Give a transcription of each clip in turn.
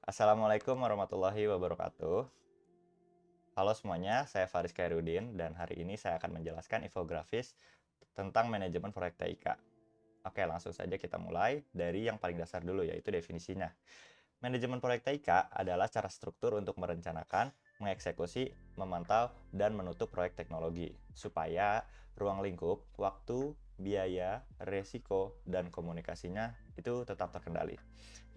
Assalamualaikum warahmatullahi wabarakatuh. Halo semuanya, saya Faris Khairuddin dan hari ini saya akan menjelaskan infografis tentang manajemen proyek TIK. Oke, langsung saja kita mulai dari yang paling dasar dulu, yaitu definisinya. Manajemen proyek TIK adalah cara struktur untuk merencanakan, mengeksekusi, memantau, dan menutup proyek teknologi supaya ruang lingkup, waktu, biaya, resiko, dan komunikasinya itu tetap terkendali.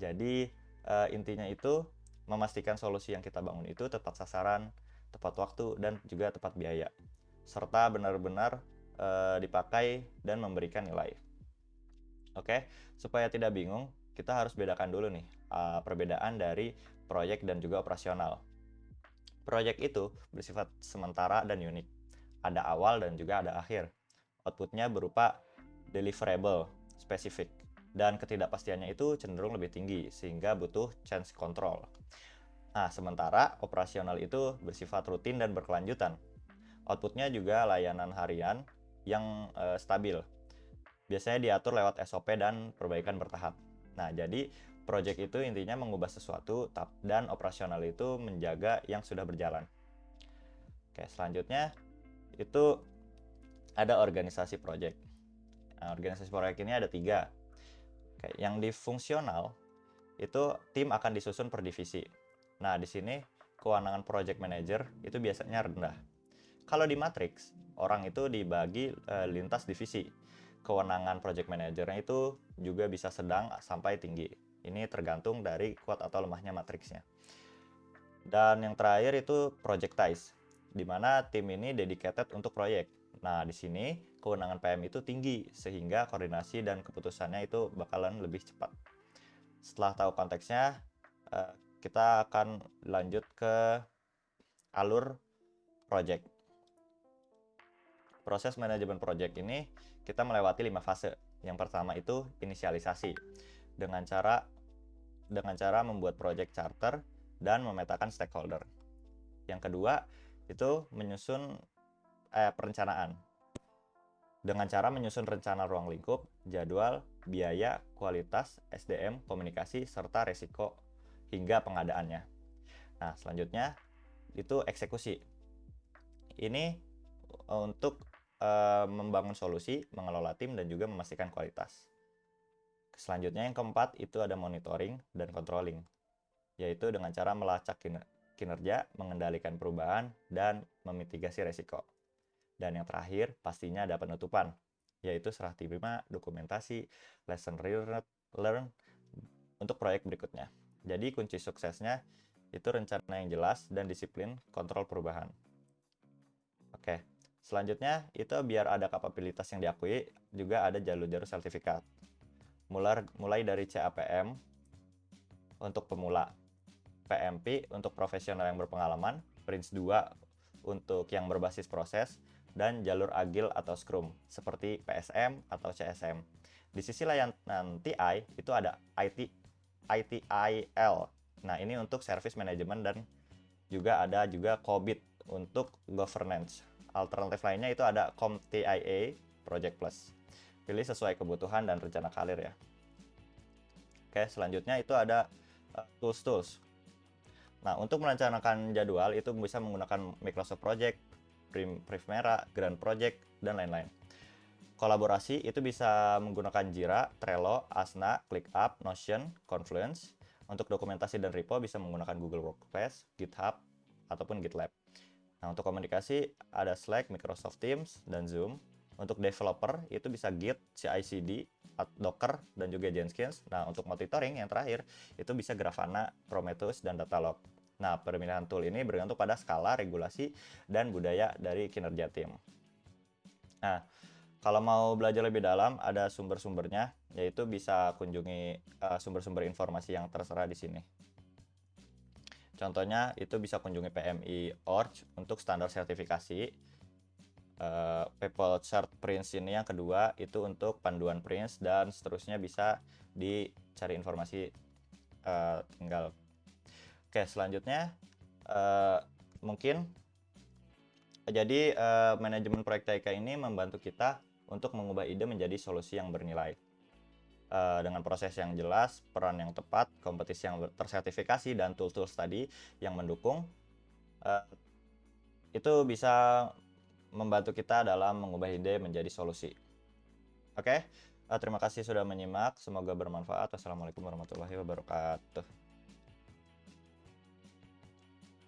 Jadi intinya itu memastikan solusi yang kita bangun itu tepat sasaran, tepat waktu, dan juga tepat biaya, serta benar-benar dipakai dan memberikan nilai. Oke, supaya tidak bingung, kita harus bedakan dulu nih perbedaan dari proyek dan juga operasional. Proyek itu bersifat sementara dan unik. Ada awal dan juga ada akhir. Outputnya berupa deliverable, spesifik, dan ketidakpastiannya itu cenderung lebih tinggi sehingga butuh change control. Nah, sementara operasional itu bersifat rutin dan berkelanjutan. Outputnya juga layanan harian yang stabil. Biasanya diatur lewat SOP dan perbaikan bertahap. Nah, jadi project itu intinya mengubah sesuatu dan operasional itu menjaga yang sudah berjalan. Oke, selanjutnya itu ada organisasi project. Nah, organisasi project ini ada 3. Oke, yang di fungsional itu tim akan disusun per divisi. Nah, di sini kewenangan project manager itu biasanya rendah. Kalau di matrix, orang itu dibagi lintas divisi. Kewenangan project manajernya itu juga bisa sedang sampai tinggi. Ini tergantung dari kuat atau lemahnya matriksnya. Dan yang terakhir itu projectize, di mana tim ini dedicated untuk proyek. Nah, di sini kewenangan PM itu tinggi, sehingga koordinasi dan keputusannya itu bakalan lebih cepat. Setelah tahu konteksnya, kita akan lanjut ke alur project. Proses manajemen project ini kita melewati 5 fase. Yang pertama itu inisialisasi dengan cara membuat project charter dan memetakan stakeholder. Yang kedua itu menyusun perencanaan dengan cara menyusun rencana ruang lingkup, jadwal, biaya, kualitas, SDM, komunikasi, serta resiko hingga pengadaannya. Nah, selanjutnya itu eksekusi. Ini untuk membangun solusi, mengelola tim, dan juga memastikan kualitas. Selanjutnya yang keempat itu ada monitoring dan controlling, yaitu dengan cara melacak kinerja, mengendalikan perubahan, dan memitigasi resiko. Dan yang terakhir pastinya ada penutupan, yaitu serah terima dokumentasi, lesson learn untuk proyek berikutnya. Jadi kunci suksesnya itu rencana yang jelas dan disiplin kontrol perubahan. Oke, selanjutnya itu biar ada kapabilitas yang diakui, juga ada jalur-jalur sertifikat. Mulai dari CAPM untuk pemula, PMP untuk profesional yang berpengalaman, Prince 2 untuk yang berbasis proses, dan jalur agil atau Scrum seperti PSM atau CSM. Di sisi lain nanti itu ada ITIL. Nah, ini untuk service management dan juga ada COBIT untuk governance. Alternatif lainnya itu ada CompTIA Project Plus. Pilih sesuai kebutuhan dan rencana karir ya. Oke, selanjutnya itu ada tools. Nah, untuk merencanakan jadwal itu bisa menggunakan Microsoft Project, Primavera, Grand Project, dan lain-lain. Kolaborasi itu bisa menggunakan Jira, Trello, Asana, ClickUp, Notion, Confluence. Untuk dokumentasi dan repo bisa menggunakan Google Workspace, GitHub, ataupun GitLab. Nah, untuk komunikasi ada Slack, Microsoft Teams, dan Zoom. Untuk developer itu bisa Git, CI/CD, Docker, dan juga Jenkins. Nah, untuk monitoring yang terakhir itu bisa Grafana, Prometheus, dan Datalog. Nah, pemilihan tool ini bergantung pada skala, regulasi, dan budaya dari kinerja tim. Nah, kalau mau belajar lebih dalam, ada sumber-sumbernya, yaitu bisa kunjungi sumber-sumber informasi yang tersedia di sini. Contohnya itu bisa kunjungi PMI.org untuk standar sertifikasi. People Chart Prince ini yang kedua itu untuk panduan Prince, dan seterusnya bisa dicari informasi tinggal. Oke, selanjutnya mungkin jadi manajemen proyek TIK ini membantu kita untuk mengubah ide menjadi solusi yang bernilai. dengan proses yang jelas, peran yang tepat, kompetisi yang tersertifikasi, dan tools-tools tadi yang mendukung, itu bisa membantu kita dalam mengubah ide menjadi solusi. Oke, terima kasih sudah menyimak. Semoga bermanfaat. Wassalamualaikum warahmatullahi wabarakatuh.